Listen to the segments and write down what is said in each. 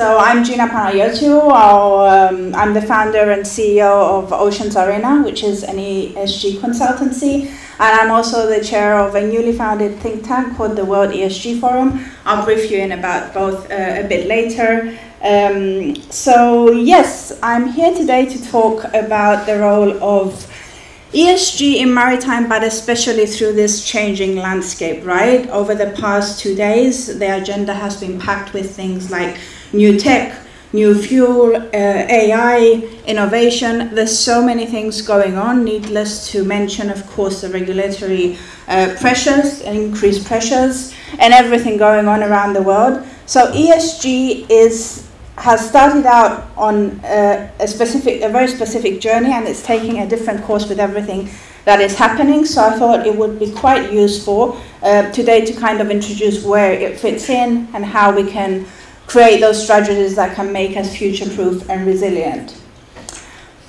So I'm Gina Panayotou. I'm the founder and CEO of Oceans Arena, which is an ESG consultancy. And I'm also the chair of a newly founded think tank called the World ESG Forum. I'll brief you in about both a bit later. So yes, I'm here today to talk about the role of ESG in maritime, but especially through this changing landscape, right? Over the past 2 days, the agenda has been packed with things like new tech, new fuel, AI, innovation. There's so many things going on, needless to mention, of course, the regulatory pressures, increased pressures, and everything going on around the world. So ESG has started out on a very specific journey, and it's taking a different course with everything that is happening. So I thought it would be quite useful today to kind of introduce where it fits in and how we can create those strategies that can make us future-proof and resilient.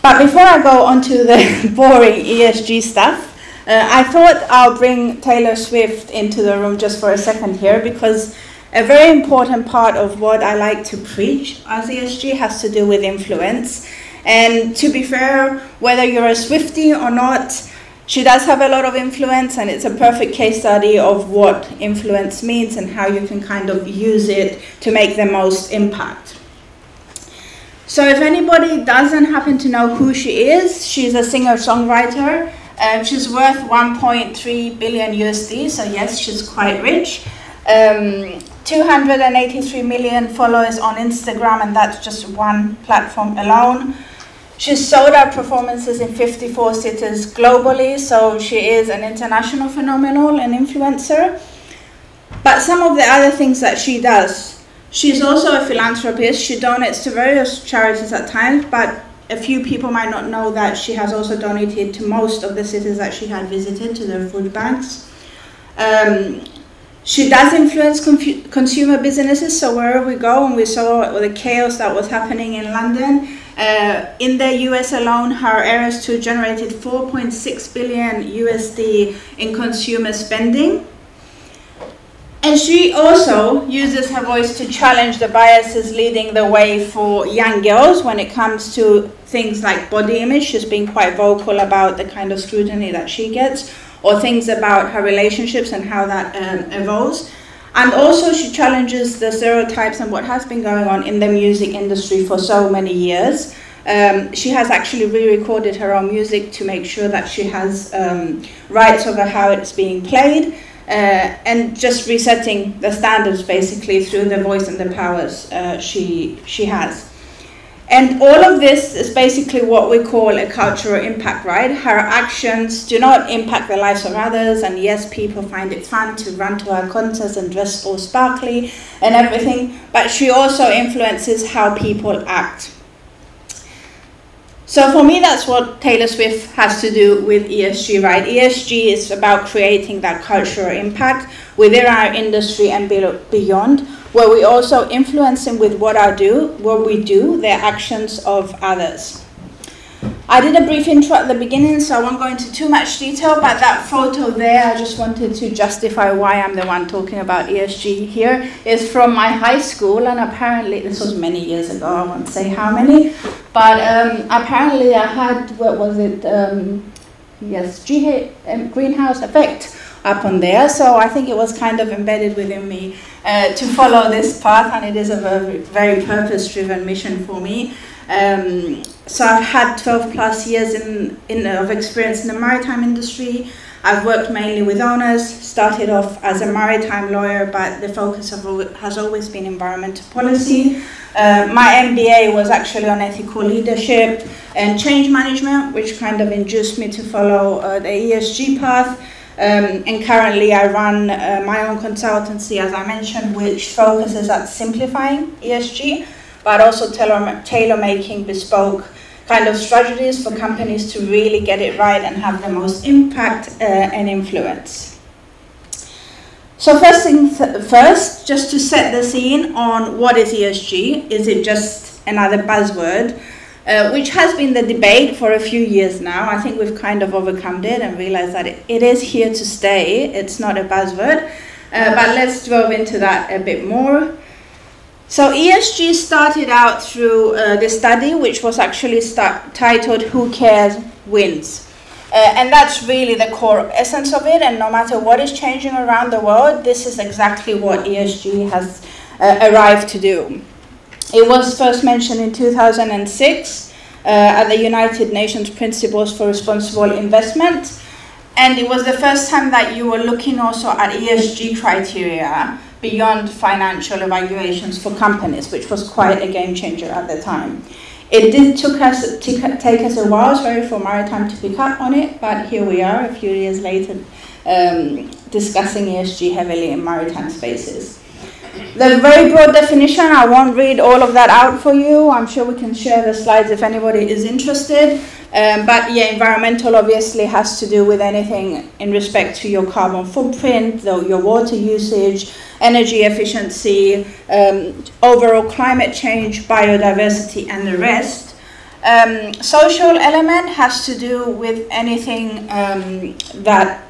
But before I go on to the boring ESG stuff, I thought I'll bring Taylor Swift into the room just for a second here, because a very important part of what I like to preach as ESG has to do with influence. And to be fair, whether you're a Swiftie or not, she does have a lot of influence, and it's a perfect case study of what influence means and how you can kind of use it to make the most impact. So if anybody doesn't happen to know who she is, she's a singer-songwriter. She's worth 1.3 billion USD, so yes, she's quite rich. 283 million followers on Instagram, and that's just one platform alone. She's sold out performances in 54 cities globally, so she is an international phenomenon and influencer. But some of the other things that she does, she's also a philanthropist. She donates to various charities at times, but a few people might not know that she has also donated to most of the cities that she had visited, to their food banks. She does influence consumer businesses, so wherever we go, and we saw the chaos that was happening in London, in the US alone, her Eras 2 generated 4.6 billion USD in consumer spending. And she also uses her voice to challenge the biases leading the way for young girls when it comes to things like body image. She's been quite vocal about the kind of scrutiny that she gets, or things about her relationships and how that evolves. And also she challenges the stereotypes and what has been going on in the music industry for so many years. She has actually re-recorded her own music to make sure that she has rights over how it's being played, and just resetting the standards basically through the voice and the powers she has. And all of this is basically what we call a cultural impact, right? Her actions do not impact the lives of others, and yes, people find it fun to run to her concerts and dress all sparkly and everything, but she also influences how people act. So for me, that's what Taylor Swift has to do with ESG, right? ESG is about creating that cultural impact within our industry and beyond, where we also influencing with what we do, the actions of others. I did a brief intro at the beginning, so I won't go into too much detail, but that photo there, I just wanted to justify why I'm the one talking about ESG here, is from my high school, and apparently, this was many years ago, I won't say how many, but apparently I had, what was it, greenhouse effect up on there, so I think it was kind of embedded within me to follow this path, and it is a very purpose-driven mission for me. So I've had 12 plus years of experience in the maritime industry. I've worked mainly with owners, started off as a maritime lawyer, but the focus has always been environmental policy. My MBA was actually on ethical leadership and change management, which kind of induced me to follow the ESG path. And currently I run my own consultancy, as I mentioned, which focuses on simplifying ESG, but also tailor-making bespoke kind of strategies for companies to really get it right and have the most impact and influence. So first things first, just to set the scene on what is ESG. Is it just another buzzword? Which has been the debate for a few years now. I think we've kind of overcome it and realized that it is here to stay. It's not a buzzword. But let's delve into that a bit more. So ESG started out through this study, which was actually titled "Who Cares Wins." And that's really the core essence of it, and no matter what is changing around the world, this is exactly what ESG has arrived to do. It was first mentioned in 2006 at the United Nations Principles for Responsible Investment, and it was the first time that you were looking also at ESG criteria beyond financial evaluations for companies, which was quite a game changer at the time. It did take us a while, for Maritime to pick up on it, but here we are a few years later discussing ESG heavily in maritime spaces. The very broad definition, I won't read all of that out for you. I'm sure we can share the slides if anybody is interested. But yeah, environmental obviously has to do with anything in respect to your carbon footprint, your water usage, energy efficiency, overall climate change, biodiversity, and the rest. Social element has to do with anything that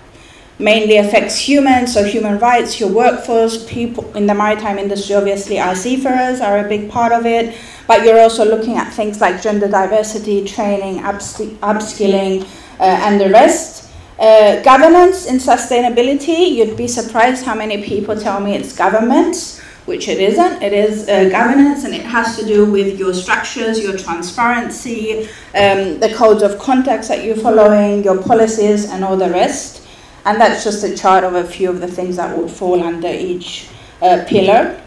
mainly affects humans, so human rights, your workforce. People in the maritime industry, obviously, our seafarers are a big part of it, but you're also looking at things like gender diversity, training, upskilling, and the rest. Governance in sustainability, you'd be surprised how many people tell me it's government, which it isn't. It is governance, and it has to do with your structures, your transparency, the codes of conduct that you're following, your policies, and all the rest. And that's just a chart of a few of the things that would fall under each pillar.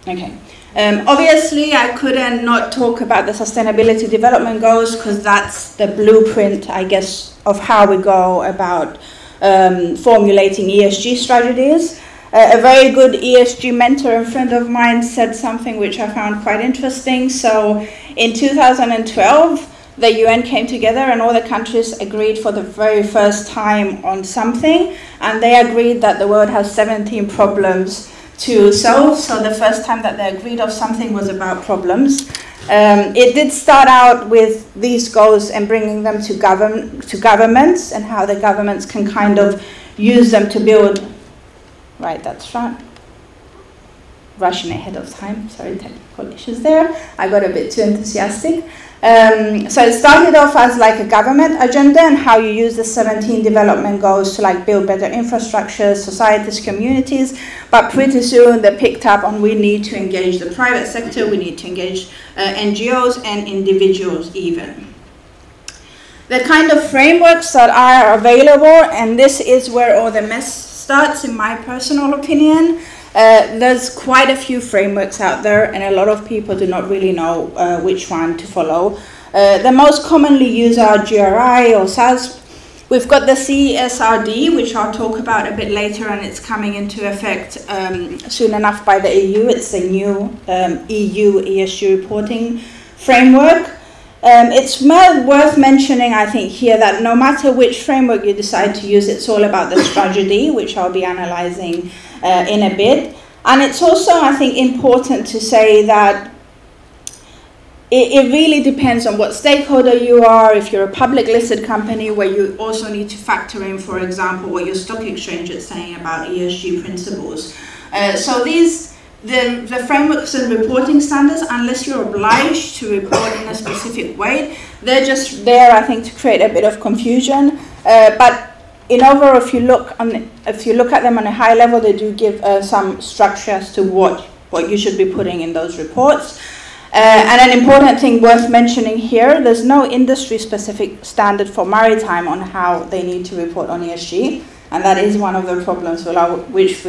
Okay. Obviously, I couldn't not talk about the Sustainability Development Goals, because that's the blueprint, I guess, of how we go about formulating ESG strategies. A very good ESG mentor and friend of mine said something which I found quite interesting. So in 2012, the UN came together and all the countries agreed for the very first time on something, and they agreed that the world has 17 problems to solve. So the first time that they agreed of something was about problems. It did start out with these goals and bringing them to governments, and how the governments can kind of use them to build. Right, that's right. Rushing ahead of time, sorry, technical issues there. I got a bit too enthusiastic. So it started off as like a government agenda, and how you use the 17 development goals to like build better infrastructures, societies, communities. But pretty soon they picked up on we need to engage the private sector, we need to engage NGOs and individuals even. The kind of frameworks that are available, and this is where all the mess starts in my personal opinion. There's quite a few frameworks out there, and a lot of people do not really know which one to follow. The most commonly used are GRI or SAS. We've got the CSRD, which I'll talk about a bit later, and it's coming into effect soon enough by the EU. It's the new EU ESG reporting framework. It's worth mentioning, I think, here that no matter which framework you decide to use, it's all about the strategy, which I'll be analysing in a bit. And it's also, I think, important to say that it really depends on what stakeholder you are. If you're a public listed company, where you also need to factor in, for example, what your stock exchange is saying about ESG principles. So the frameworks and reporting standards, unless you're obliged to report in a specific way, they're just there, I think, to create a bit of confusion. But in overall, if you look at them on a high level, they do give some structure as to what you should be putting in those reports. And an important thing worth mentioning here, there's no industry-specific standard for maritime on how they need to report on ESG, and that is one of the problems which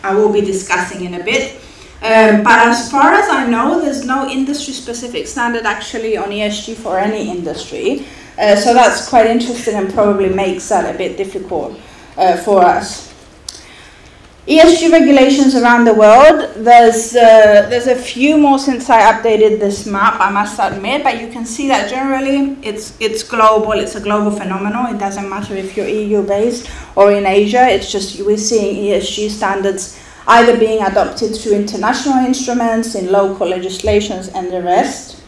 I will be discussing in a bit. But as far as I know, there's no industry-specific standard actually on ESG for any industry. So that's quite interesting and probably makes that a bit difficult for us. ESG regulations around the world, there's a few more since I updated this map, I must admit, but you can see that generally it's global, it's a global phenomenon. It doesn't matter if you're EU-based or in Asia, it's just we're seeing ESG standards either being adopted through international instruments, in local legislations, and the rest.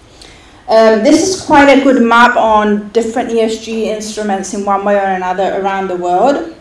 This is quite a good map on different ESG instruments in one way or another around the world.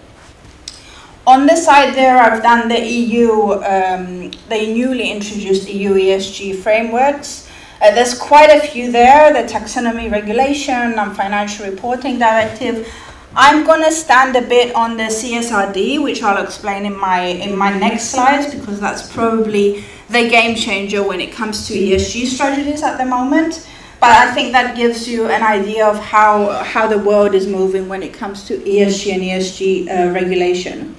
On the side there, I've done the EU, the newly introduced EU ESG frameworks. There's quite a few there, the taxonomy regulation and financial reporting directive. I'm going to stand a bit on the CSRD, which I'll explain in my next slides, because that's probably the game changer when it comes to ESG strategies at the moment. But I think that gives you an idea of how the world is moving when it comes to ESG and ESG regulation.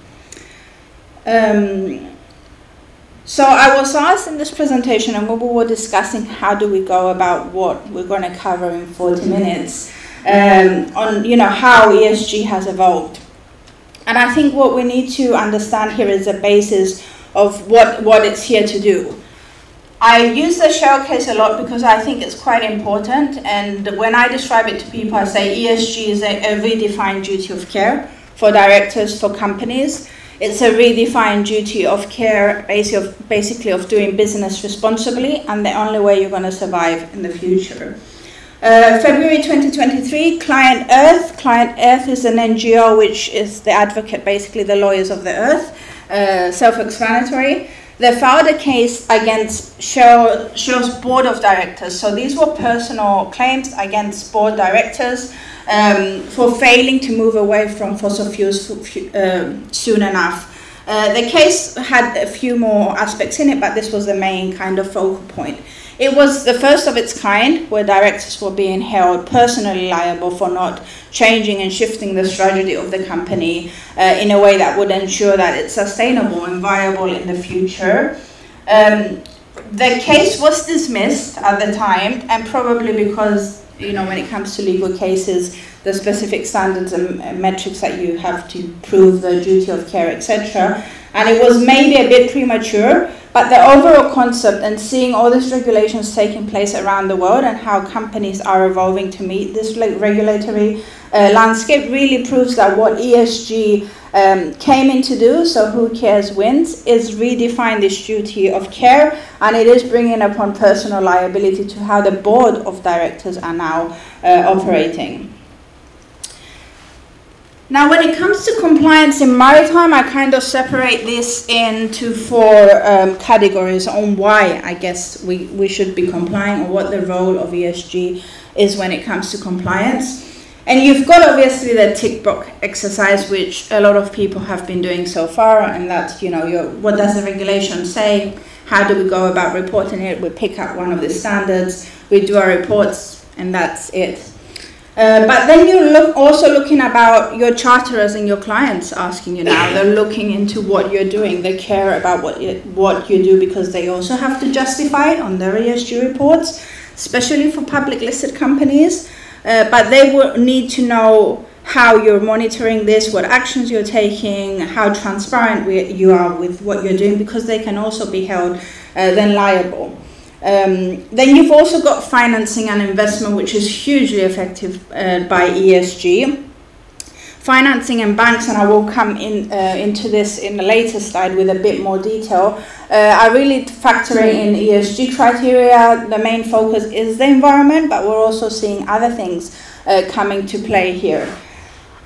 So I was asked in this presentation, and we were discussing how do we go about what we're going to cover in 40 minutes on how ESG has evolved. And I think what we need to understand here is the basis of what it's here to do. I use the Shell case a lot because I think it's quite important, and when I describe it to people, I say ESG is a redefined duty of care for directors, for companies. It's a redefined duty of care, basically of doing business responsibly, and the only way you're going to survive in the future. February 2023, Client Earth. Client Earth is an NGO which is the advocate, basically the lawyers of the earth, self-explanatory. They filed a case against Shell's board of directors. So these were personal claims against board directors for failing to move away from fossil fuels soon enough. The case had a few more aspects in it, but this was the main kind of focal point. It was the first of its kind where directors were being held personally liable for not changing and shifting the strategy of the company in a way that would ensure that it's sustainable and viable in the future. The case was dismissed at the time, and probably because, when it comes to legal cases, the specific standards and metrics that you have to prove the duty of care, etc. And it was maybe a bit premature, but the overall concept and seeing all these regulations taking place around the world and how companies are evolving to meet this regulatory landscape really proves that what ESG came in to do, so who cares wins, is redefine this duty of care, and it is bringing upon personal liability to how the board of directors are now operating. Now, when it comes to compliance in maritime, I kind of separate this into four categories on why I guess we should be complying, or what the role of ESG is when it comes to compliance. And you've got obviously the tick box exercise, which a lot of people have been doing so far, and that's, what does the regulation say? How do we go about reporting it? We pick up one of the standards, we do our reports, and that's it. But then you're also looking about your charterers and your clients asking you now. They're looking into what you're doing. They care about what you do, because they also have to justify it on their ESG reports, especially for public listed companies. But they will need to know how you're monitoring this, what actions you're taking, how transparent you are with what you're doing, because they can also be held then liable. Then you've also got financing and investment, which is hugely effective by ESG. Financing and banks, and I will come into this in a later slide with a bit more detail, are really factoring in ESG criteria. The main focus is the environment, but we're also seeing other things coming to play here.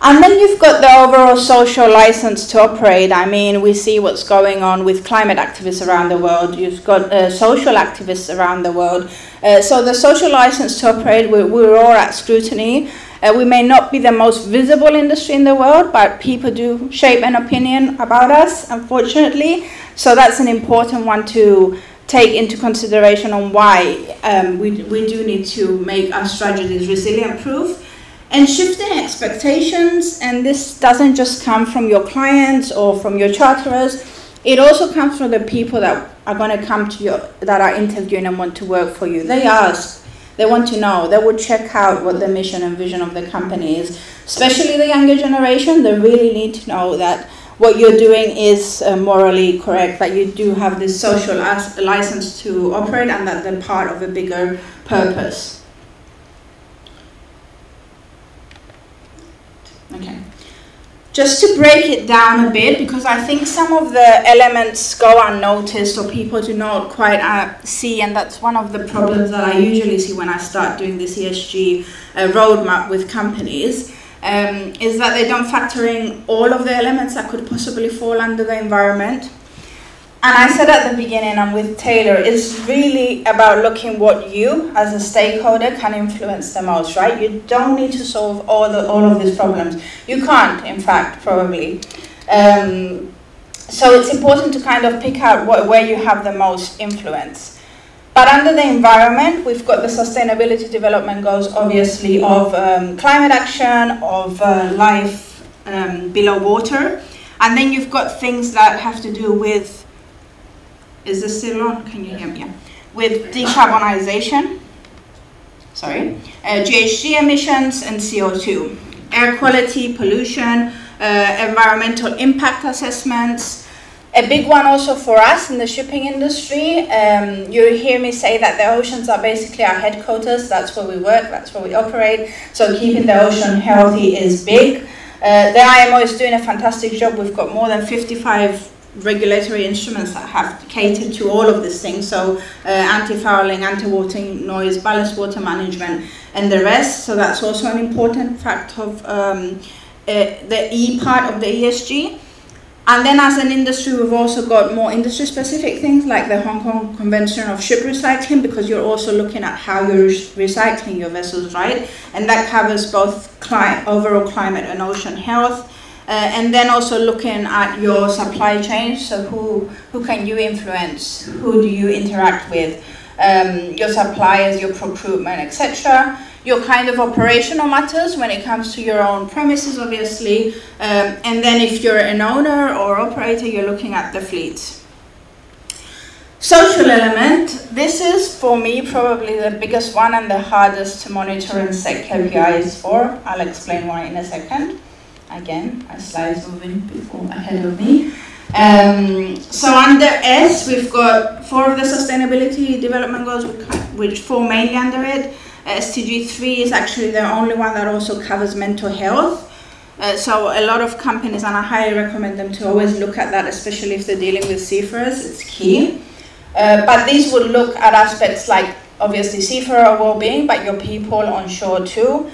And then you've got the overall social license to operate. I mean, we see what's going on with climate activists around the world. You've got social activists around the world. So the social license to operate, we're all at scrutiny. We may not be the most visible industry in the world, but people do shape an opinion about us, unfortunately. So that's an important one to take into consideration on why we do need to make our strategies resilient-proof. And shifting expectations, and this doesn't just come from your clients or from your charterers, it also comes from the people that are going to come to you, that are interviewing and want to work for you. They ask, they want to know, they will check out what the mission and vision of the company is. Especially the younger generation, they really need to know that what you're doing is morally correct, that you do have this social license to operate, and that they're part of a bigger purpose. Okay. Just to break it down a bit, because I think some of the elements go unnoticed or people do not quite see, and that's one of the problems that I usually see when I start doing this ESG roadmap with companies. is that they don't factor in all of the elements that could possibly fall under the environment. And I said at the beginning, and with Taylor, it's really about looking what you, as a stakeholder, can influence the most, right? You don't need to solve all of these problems. You can't, in fact, probably. So it's important to kind of pick out where you have the most influence. But under the environment, we've got the sustainability development goals, obviously, of climate action, of life below water. And then you've got things that have to do with, is this still on? Can you hear me? Yeah. With decarbonization, GHG emissions and CO2, air quality, pollution, environmental impact assessments. A big one also for us in the shipping industry, you hear me say that the oceans are basically our headquarters. That's where we work, that's where we operate. So keeping the ocean healthy is big. The IMO is doing a fantastic job. We've got more than 55 regulatory instruments that have catered to all of these things. So anti-fouling, anti-water noise, ballast water management, and the rest. So that's also an important fact of the E part of the ESG. And then as an industry, we've also got more industry-specific things like the Hong Kong Convention of Ship Recycling, because you're also looking at how you're recycling your vessels, right? And that covers both overall climate and ocean health. And then also looking at your supply chain, so who can you influence, who do you interact with, your suppliers, your procurement, etc. Your kind of operational matters when it comes to your own premises, obviously. And then if you're an owner or operator, you're looking at the fleet. Social element, this is for me probably the biggest one and the hardest to monitor and set KPIs for. I'll explain why in a second. Again, my slide's moving ahead of me. So under S, we've got 4 of the sustainability development goals, which fall mainly under it. SDG 3 is actually the only one that also covers mental health. So a lot of companies, and I highly recommend them to always look at that, especially if they're dealing with seafarers, it's key. But these will look at aspects like, obviously, seafarer well-being, but your people on shore too.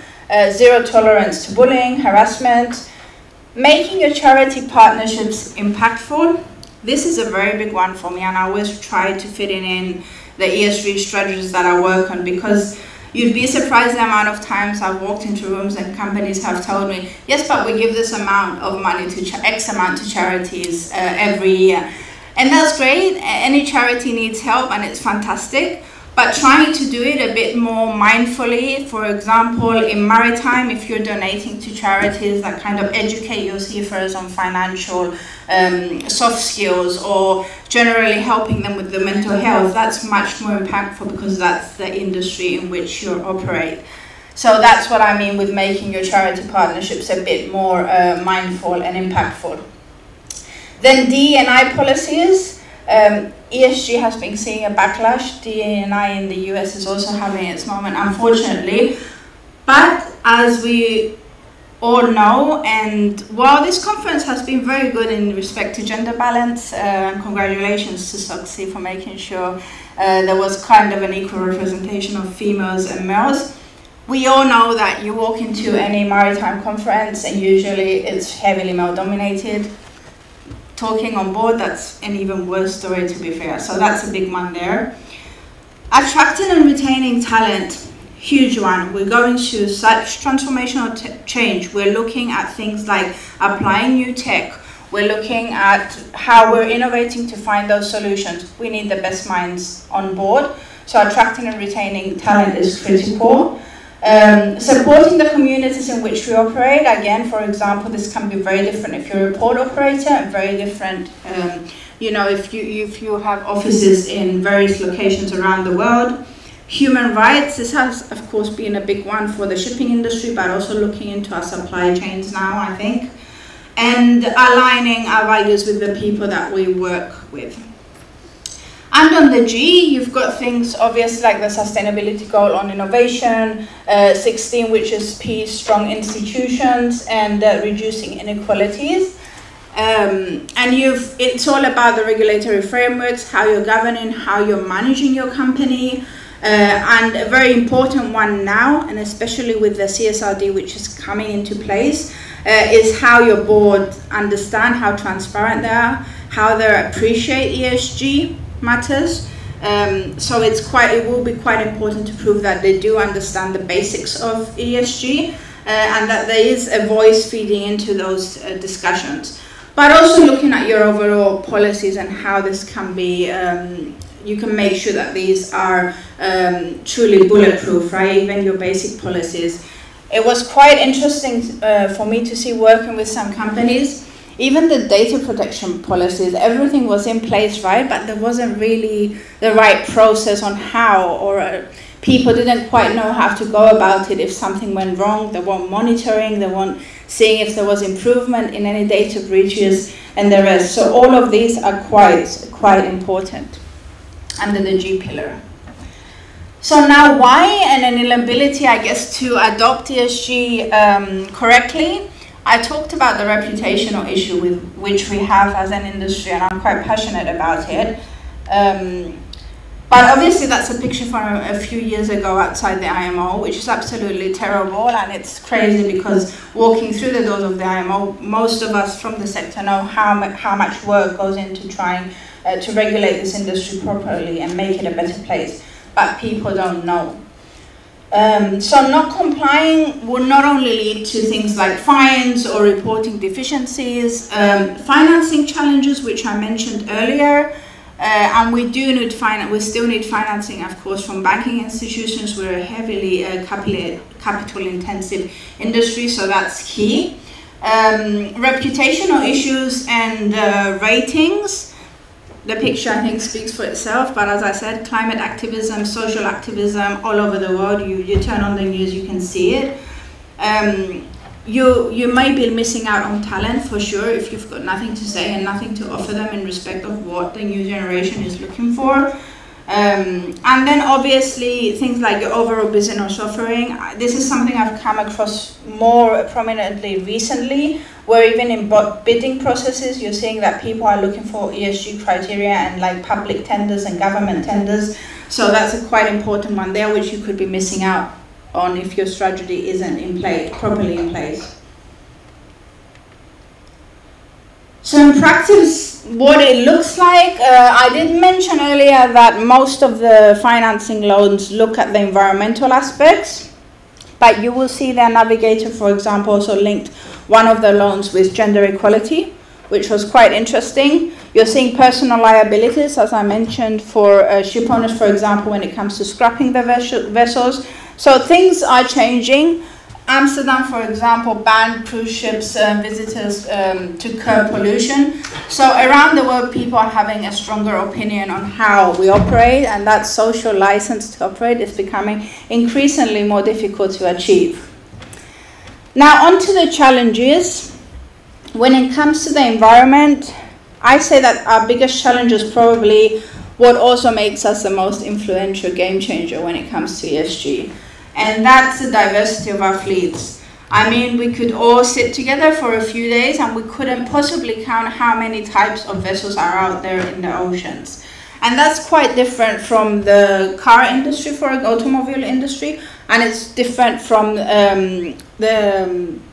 Zero tolerance to bullying, harassment. Making your charity partnerships impactful. This is a very big one for me, and I always try to fit it in the ESG strategies that I work on, because you'd be surprised the amount of times I've walked into rooms and companies have told me, yes, but we give this amount of money to X amount to charities every year. And that's great. Any charity needs help and it's fantastic. But trying to do it a bit more mindfully, for example, in Maritime, if you're donating to charities that kind of educate your seafarers on financial soft skills, or generally helping them with the mental health, that's much more impactful because that's the industry in which you operate. So that's what I mean with making your charity partnerships a bit more mindful and impactful. Then D&I policies. ESG has been seeing a backlash. D&I in the US is also having its moment, unfortunately. But as we all know, and while this conference has been very good in respect to gender balance, congratulations to SOCSEA for making sure there was kind of an equal representation of females and males. We all know that you walk into any maritime conference and usually it's heavily male dominated. Talking on board, that's an even worse story, to be fair. So that's a big one there. Attracting and retaining talent, huge one. We're going through such transformational change. We're looking at things like applying new tech. We're looking at how we're innovating to find those solutions. We need the best minds on board. So attracting and retaining talent is critical. Supporting the communities in which we operate. Again, for example, this can be very different if you're a port operator, and very different, you know, if you have offices in various locations around the world. Human rights, this has, of course, been a big one for the shipping industry, but also looking into our supply chains now, I think. And aligning our values with the people that we work with. And on the G, you've got things obvious like the sustainability goal on innovation, 16, which is peace, strong institutions, and reducing inequalities. And it's all about the regulatory frameworks, how you're governing, how you're managing your company. And a very important one now, and especially with the CSRD which is coming into place, is how your board understand how transparent they are, how they appreciate ESG matters. So it will be quite important to prove that they do understand the basics of ESG and that there is a voice feeding into those discussions. But also looking at your overall policies and how this can be, you can make sure that these are truly bulletproof, right? Even your basic policies. It was quite interesting for me to see working with some companies. Even the data protection policies, everything was in place, right? But there wasn't really the right process on how, or people didn't quite know how to go about it if something went wrong. They weren't monitoring, they weren't seeing if there was improvement in any data breaches and the rest. So all of these are quite important under the G pillar. So now why and an inability, I guess, to adopt ESG correctly? I talked about the reputational issue with which we have as an industry, and I'm quite passionate about it. But obviously that's a picture from a few years ago outside the IMO, which is absolutely terrible, and it's crazy because walking through the doors of the IMO, most of us from the sector know how much work goes into trying to regulate this industry properly and make it a better place, but people don't know. So not complying will not only lead to things like fines or reporting deficiencies, financing challenges, which I mentioned earlier, and we still need financing, of course, from banking institutions. We're a heavily capital-intensive industry, so that's key. Reputational issues and ratings. The picture, I think, speaks for itself, but as I said, climate activism, social activism, all over the world. You turn on the news, you can see it. You may be missing out on talent, for sure, if you've got nothing to say and nothing to offer them in respect of what the new generation is looking for. And then obviously things like your overall business offering. This is something I've come across more prominently recently, where even in bidding processes, you're seeing that people are looking for ESG criteria and like public tenders and government tenders. So that's a quite important one there, which you could be missing out on if your strategy isn't properly in place. So in practice, what it looks like, I did mention earlier that most of the financing loans look at the environmental aspects, but you will see their navigator, for example, also linked one of the loans with gender equality, which was quite interesting. You're seeing personal liabilities, as I mentioned, for ship owners, for example, when it comes to scrapping the vessels. So things are changing. Amsterdam, for example, banned cruise ships visitors to curb pollution. So around the world, people are having a stronger opinion on how we operate, and that social license to operate is becoming increasingly more difficult to achieve. Now, on to the challenges. When it comes to the environment, I say that our biggest challenge is probably what also makes us the most influential game changer when it comes to ESG. And that's the diversity of our fleets. I mean, we could all sit together for a few days and we couldn't possibly count how many types of vessels are out there in the oceans. And that's quite different from the car industry, for an automobile industry, and it's different from the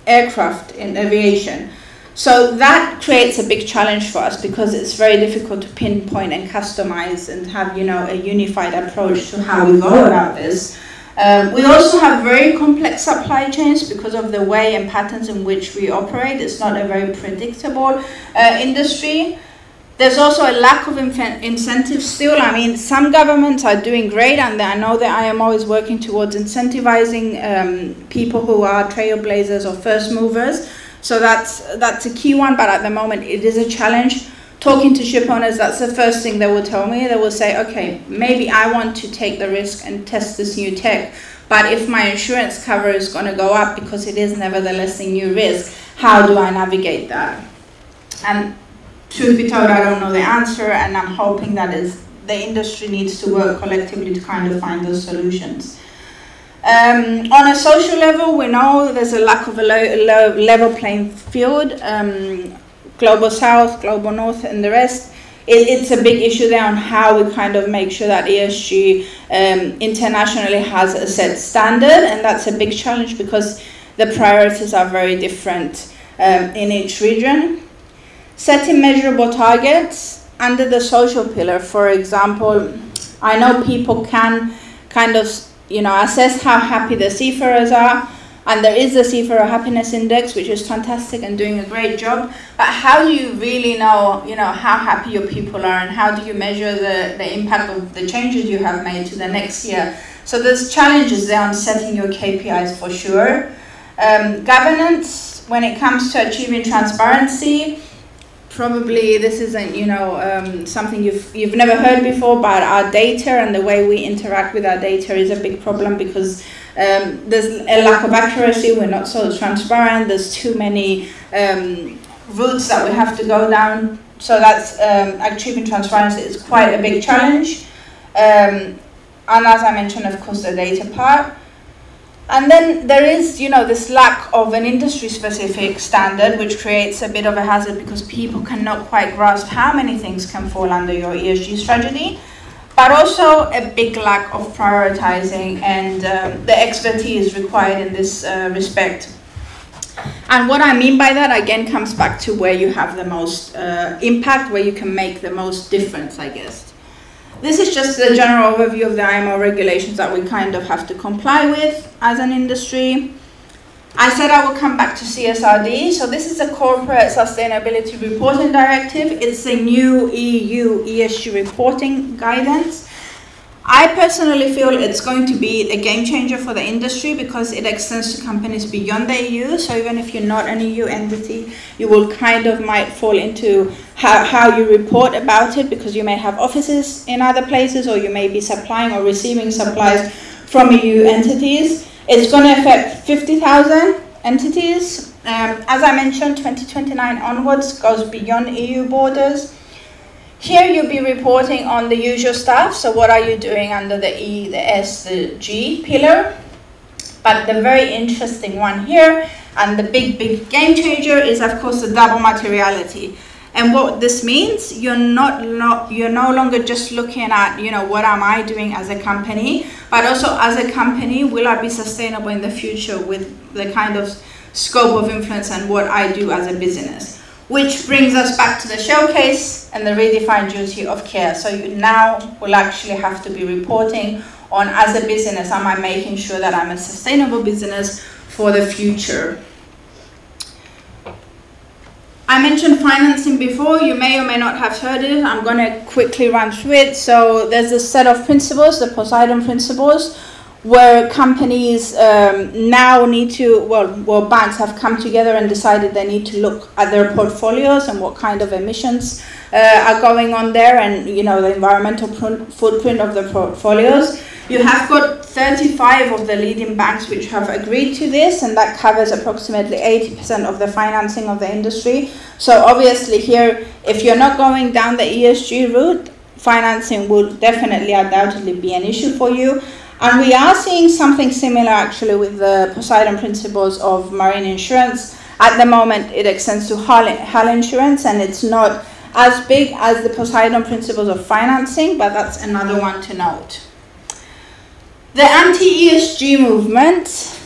aircraft in aviation. So that creates a big challenge for us because it's very difficult to pinpoint and customize and have, a unified approach to how we go about this. We also have very complex supply chains because of the way and patterns in which we operate. It's not a very predictable industry. There's also a lack of incentives still. I mean, some governments are doing great, and I know the IMO is working towards incentivizing people who are trailblazers or first movers. So that's a key one, but at the moment it is a challenge. Talking to ship owners, that's the first thing they will tell me. They will say, okay, maybe I want to take the risk and test this new tech, but if my insurance cover is going to go up because it is nevertheless a new risk, how do I navigate that? And truth be told, I don't know the answer, and I'm hoping that the industry needs to work collectively to kind of find those solutions. On a social level, we know there's a lack of a level playing field. Global South, Global North, and the rest. it's a big issue there on how we kind of make sure that ESG internationally has a set standard, and that's a big challenge because the priorities are very different in each region. Setting measurable targets under the social pillar, for example, I know people can kind of, you know, assess how happy the seafarers are, and there is the Seafarer Happiness Index, which is fantastic and doing a great job. But how do you really know, you know, how happy your people are, and how do you measure the impact of the changes you have made to the next year? So there's challenges there on setting your KPIs for sure. Governance, when it comes to achieving transparency, probably this isn't, you know, something you've never heard before, but our data and the way we interact with our data is a big problem because there's a lack of accuracy, we're not so transparent, there's too many routes that we have to go down, so that's achieving transparency is quite a big challenge. And as I mentioned, of course, the data part. And then there is, you know, this lack of an industry-specific standard, which creates a bit of a hazard because people cannot quite grasp how many things can fall under your ESG strategy, but also a big lack of prioritizing and the expertise required in this respect. And what I mean by that, again, comes back to where you have the most impact, where you can make the most difference, I guess. This is just a general overview of the IMO regulations that we kind of have to comply with as an industry. I said I will come back to CSRD. So this is a Corporate Sustainability Reporting Directive. It's a new EU ESG reporting guidance. I personally feel it's going to be a game changer for the industry because it extends to companies beyond the EU. So even if you're not an EU entity, you will kind of might fall into how you report about it, because you may have offices in other places, or you may be supplying or receiving supplies from EU entities. It's going to affect 50,000 entities. As I mentioned, 2029 onwards goes beyond EU borders. Here you'll be reporting on the usual stuff. So what are you doing under the E, the S, the G pillar? But the very interesting one here, and the big game changer, is of course the double materiality. And what this means, you're no longer just looking at, you know, what am I doing as a company, but also as a company, will I be sustainable in the future with the kind of scope of influence and what I do as a business. Which brings us back to the showcase and the redefined duty of care. So you now will actually have to be reporting on, as a business, am I making sure that I'm a sustainable business for the future? I mentioned financing before. You may or may not have heard it. I'm going to quickly run through it. So there's a set of principles, the Poseidon principles, where companies now need to, well, banks have come together and decided they need to look at their portfolios and what kind of emissions are going on there, and, you know, the environmental footprint of the portfolios. You have got 35 of the leading banks which have agreed to this, and that covers approximately 80% of the financing of the industry. So obviously here, if you're not going down the ESG route, financing will definitely, undoubtedly be an issue for you. And we are seeing something similar actually with the Poseidon principles of marine insurance. At the moment, it extends to hull insurance, and it's not as big as the Poseidon principles of financing, but that's another one to note. The anti-ESG movement,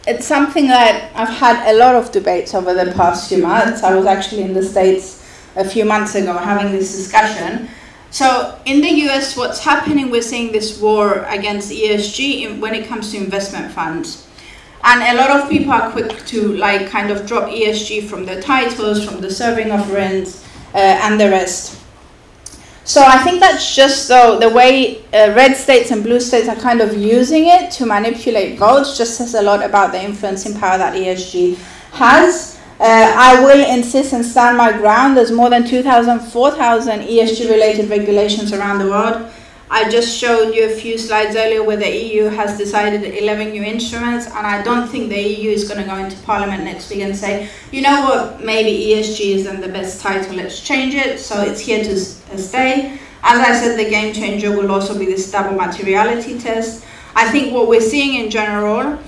it's something that I've had a lot of debates over the past few months. I was actually in the States a few months ago having this discussion. So in the US, what's happening, we're seeing this war against ESG when it comes to investment funds. And a lot of people are quick to like kind of drop ESG from the titles, from the serving of RINs, and the rest. So I think that's just the way red states and blue states are kind of using it to manipulate votes, just says a lot about the influencing power that ESG has. I will insist and stand my ground. There's more than 4,000 ESG related regulations around the world. I just showed you a few slides earlier where the EU has decided 11 new instruments, and I don't think the EU is going to go into Parliament next week and say, you know what, maybe ESG isn't the best title, let's change it. So it's here to stay. As I said, the game changer will also be this double materiality test. I think what we're seeing in general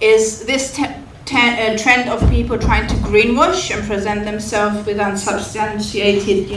is this trend of people trying to greenwash and present themselves with unsubstantiated,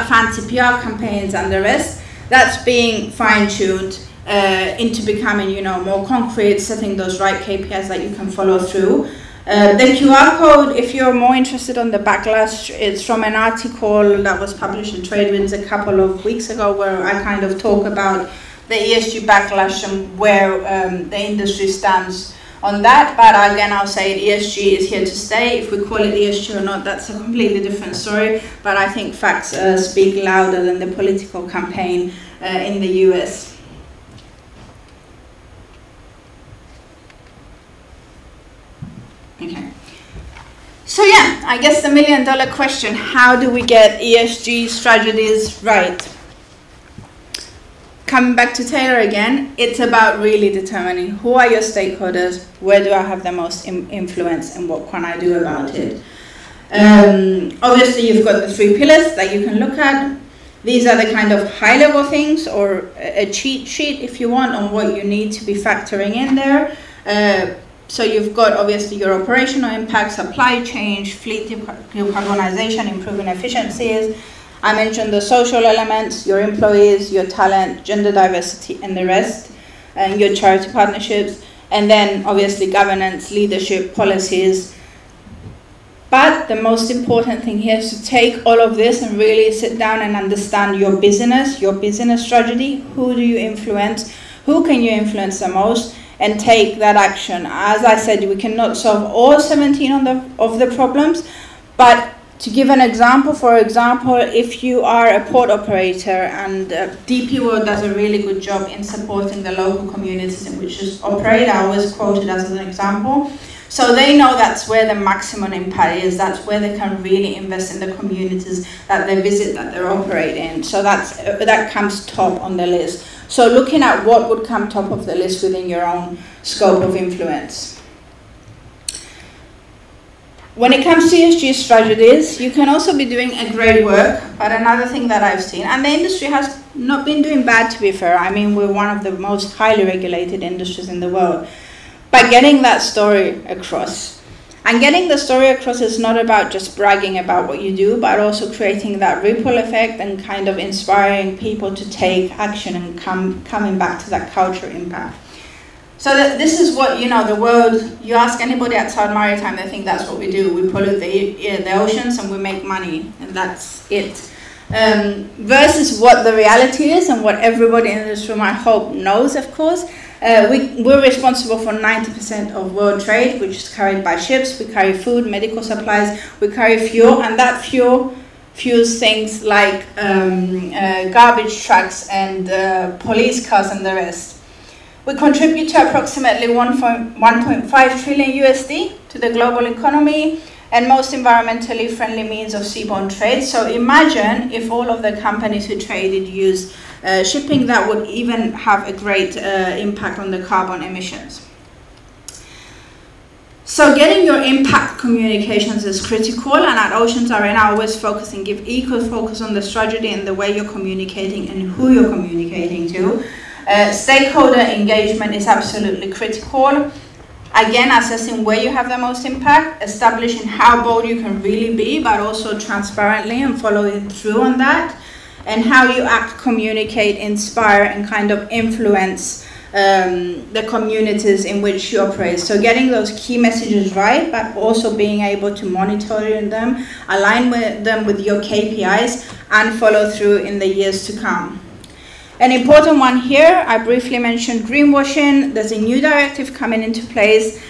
fancy PR campaigns and the rest. That's being fine-tuned into becoming, more concrete, setting those right KPIs that you can follow through. The QR code, if you're more interested on the backlash, it's from an article that was published in TradeWinds a couple of weeks ago, where I kind of talk about the ESG backlash and where the industry stands on that. But again, I'll say ESG is here to stay. If we call it ESG or not, that's a completely different story. But I think facts speak louder than the political campaign in the US. Okay. So yeah, I guess the million-dollar question, how do we get ESG strategies right? Coming back to Taylor again, it's about really determining who are your stakeholders, where do I have the most influence, and what can I do about it. Obviously, you've got the 3 pillars that you can look at. These are the kind of high-level things, or a cheat sheet, if you want, on what you need to be factoring in there. So you've got obviously your operational impact, supply chain, fleet decarbonization, improving efficiencies. I mentioned the social elements, your employees, your talent, gender diversity, and the rest, and your charity partnerships, and then obviously governance, leadership, policies. But the most important thing here is to take all of this and really sit down and understand your business strategy. Who do you influence? Who can you influence the most? And take that action. As I said, we cannot solve all 17 of the problems, but to give an example, for example, if you are a port operator and DP World does a really good job in supporting the local communities in which you operate, I always quote it as an example. So they know that's where the maximum impact is, that's where they can really invest in the communities that they visit, that they operate in. So that comes top on the list. So looking at what would come top of the list within your own scope of influence. When it comes to ESG strategies, you can also be doing a great work, but another thing that I've seen, and the industry has not been doing bad, to be fair. I mean, we're one of the most highly regulated industries in the world. But getting that story across. And getting the story across is not about just bragging about what you do, but also creating that ripple effect and kind of inspiring people to take action and coming back to that cultural impact. So this is what, the world, you ask anybody outside Maritime, they think that's what we do. We pollute the oceans and we make money, and that's it. Versus what the reality is and what everybody in this room, I hope, knows, of course. We're responsible for 90% of world trade, which is carried by ships. We carry food, medical supplies, we carry fuel, and that fuel fuels things like garbage trucks and police cars and the rest. We contribute to approximately 1.5 trillion USD to the global economy and most environmentally friendly means of seaborne trade. So imagine if all of the companies who traded use shipping, that would even have a great impact on the carbon emissions. So getting your impact communications is critical, and at Oceans Arena I always focus and give equal focus on the strategy and the way you're communicating and who you're communicating to. Stakeholder engagement is absolutely critical. Again, assessing where you have the most impact, establishing how bold you can really be, but also transparently and following through on that, and how you act, communicate, inspire, and kind of influence the communities in which you operate. So getting those key messages right, but also being able to monitor them, align with them with your KPIs, and follow through in the years to come. An important one here, I briefly mentioned greenwashing. There's a new directive coming into place.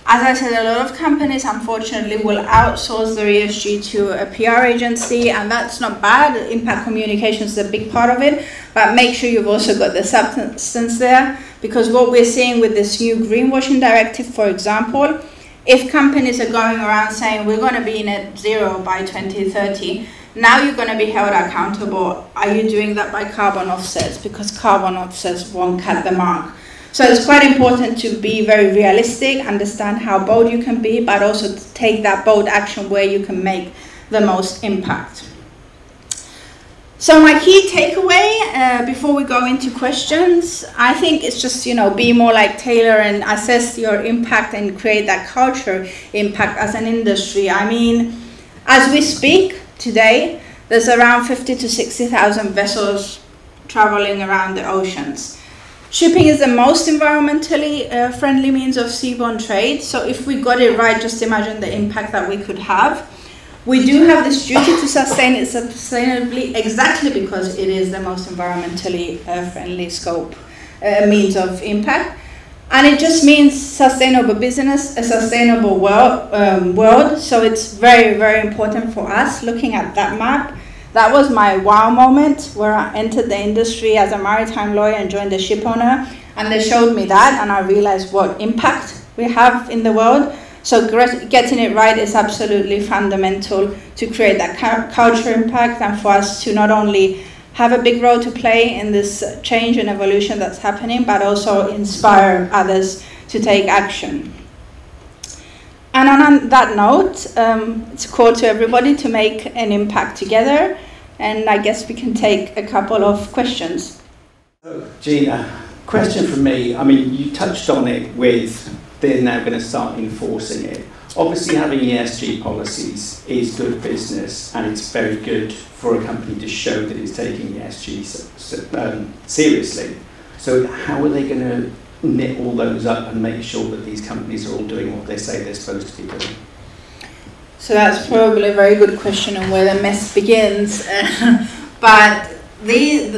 As I said, a lot of companies, unfortunately, will outsource their ESG to a PR agency, and that's not bad. Impact communication is a big part of it, but make sure you've also got the substance there, because what we're seeing with this new greenwashing directive, for example, if companies are going around saying we're going to be net zero by 2030, now you're going to be held accountable. Are you doing that by carbon offsets? Because carbon offsets won't cut the mark. So it's quite important to be very realistic, understand how bold you can be, but also to take that bold action where you can make the most impact. So my key takeaway before we go into questions, I think it's just, be more like Taylor and assess your impact and create that culture impact as an industry. I mean, as we speak today, there's around 50 to 60,000 vessels traveling around the oceans. Shipping is the most environmentally friendly means of seaborne trade. So if we got it right, just imagine the impact that we could have. We do have this duty to sustain it sustainably exactly because it is the most environmentally friendly means of impact. And it just means sustainable business, a sustainable world. So it's very, very important for us looking at that map. That was my wow moment where I entered the industry as a maritime lawyer and joined the ship owner. And they showed me that and I realized what impact we have in the world. So getting it right is absolutely fundamental to create that culture impact and for us to not only have a big role to play in this change and evolution that's happening, but also inspire others to take action. And on that note, it's a call to everybody to make an impact together. And I guess we can take a couple of questions. So, Gina, question from me. I mean, you touched on it with they're now going to start enforcing it. Obviously, having ESG policies is good business, and it's very good for a company to show that it's taking ESG seriously. So how are they going to knit all those up and make sure that these companies are all doing what they say they're supposed to be doing? So that's probably a very good question on where the mess begins. But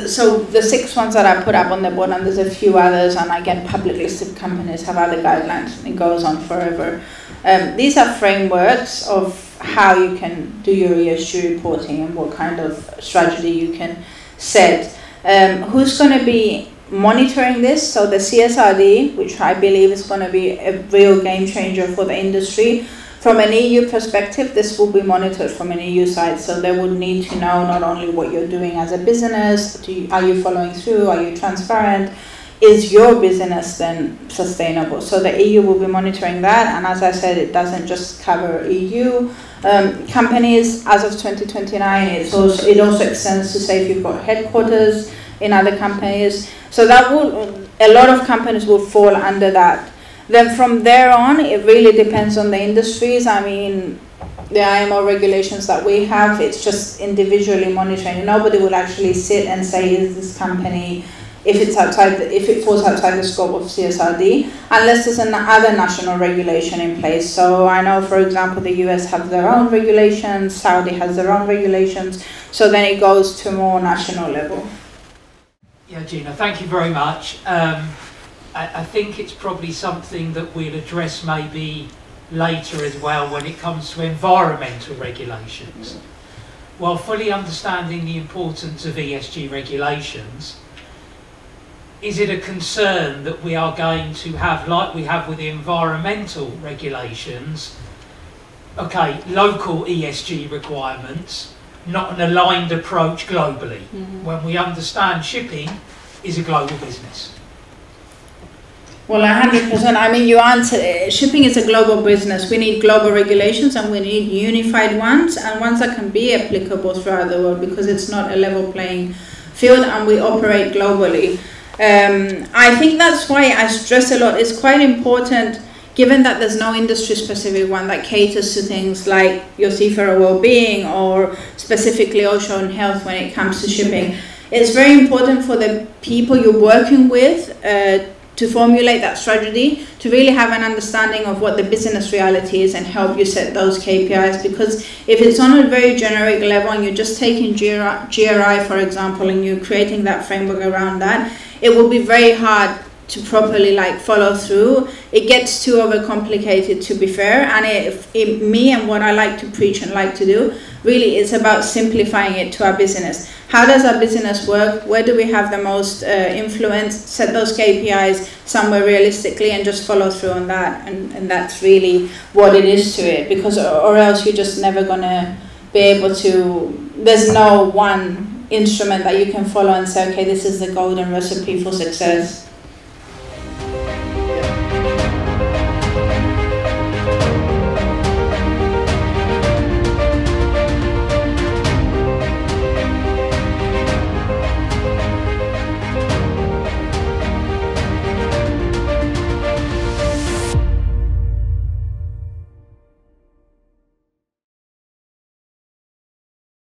so the 6 ones that I put up on the board, and there's a few others, and again, public listed companies have other guidelines, and it goes on forever. These are frameworks of how you can do your ESG reporting and what kind of strategy you can set. Who's going to be monitoring this? So the CSRD, which I believe is going to be a real game changer for the industry. From an EU perspective, this will be monitored from an EU side, so they would need to know not only what you're doing as a business, are you following through, are you transparent, is your business then sustainable? So the EU will be monitoring that, and as I said, it doesn't just cover EU companies. As of 2029, it also extends to say if you've got headquarters in other companies. So a lot of companies will fall under that. Then from there on, it really depends on the industries. I mean, the IMO regulations that we have, it's just individually monitoring. Nobody will actually sit and say, is this company, if it falls outside the scope of CSRD, unless there's another national regulation in place. So I know, for example, the US have their own regulations, Saudi has their own regulations, so then it goes to more national level. Yeah, Gina, thank you very much. I think it's probably something that we'll address maybe later as well when it comes to environmental regulations. While fully understanding the importance of ESG regulations, is it a concern that we are going to have, like we have with the environmental regulations, local ESG requirements, not an aligned approach globally, when we understand shipping is a global business? Well, 100%. I mean, you answered it. Shipping is a global business. We need global regulations and we need unified ones and ones that can be applicable throughout the world because it's not a level playing field and we operate globally. I think that's why I stress a lot. It's quite important, given that there's no industry-specific one that caters to things like your seafarer well-being or specifically ocean health when it comes to shipping. It's very important for the people you're working with to formulate that strategy, to really have an understanding of what the business reality is and help you set those KPIs. Because if it's on a very generic level and you're just taking GRI, for example, and you're creating that framework around that, it will be very hard to properly follow through. It gets too overcomplicated, to be fair, and me and what I like to preach and like to do really is about simplifying it to our business. How does our business work? Where do we have the most influence? Set those KPIs somewhere realistically and just follow through on that, and that's really what it is to it, because or else you're just never gonna be able to, there's no one instrument that you can follow and say, okay, this is the golden recipe for success.